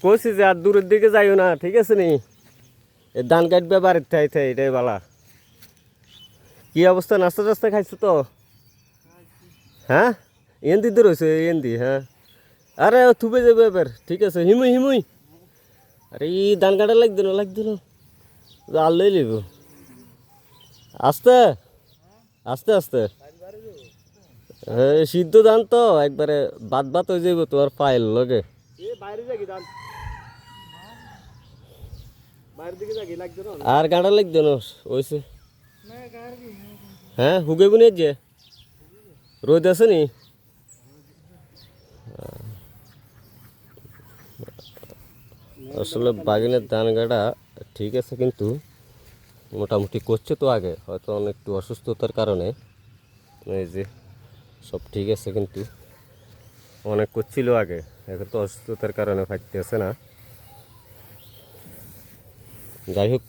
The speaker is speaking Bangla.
কইছি যে আর দূরের দিকে যাইও না, ঠিক আছে নি? এ ধান কাটবে বাড়ির থাই এটাই বালা। কি অবস্থা, নাস্তা টাস্তা খাইছো তো? হ্যাঁ, এন্দি দূর হয়েছে এন্দি, হ্যাঁ। আরে থুবে যাবে এবার, ঠিক আছে। হিমুই হিমুই, আরে ই ধান কাটা লাগতো না, আল্লাই লিব। আস্তে আস্তে আস্তে, সিদ্ধ ধান তো একবারে বাদ বাদ হয়ে যাইব তোমার পায়ের লগে। আর গাঁড়া লাগতো না ওইসে। হ্যাঁ হুগে বুনে যে রোদ আছে নি? আসলে বাগিনের ধান গাড়া ঠিক আছে, কিন্তু মোটামুটি করছে তো আগে, হয়তো অনেকটু অসুস্থতার কারণে। এই যে সব ঠিক আছে, কিন্তু অনেক করছিল আগে, এখন তো অসুস্থতার কারণে ফাটতে আছে না। যাই হোক,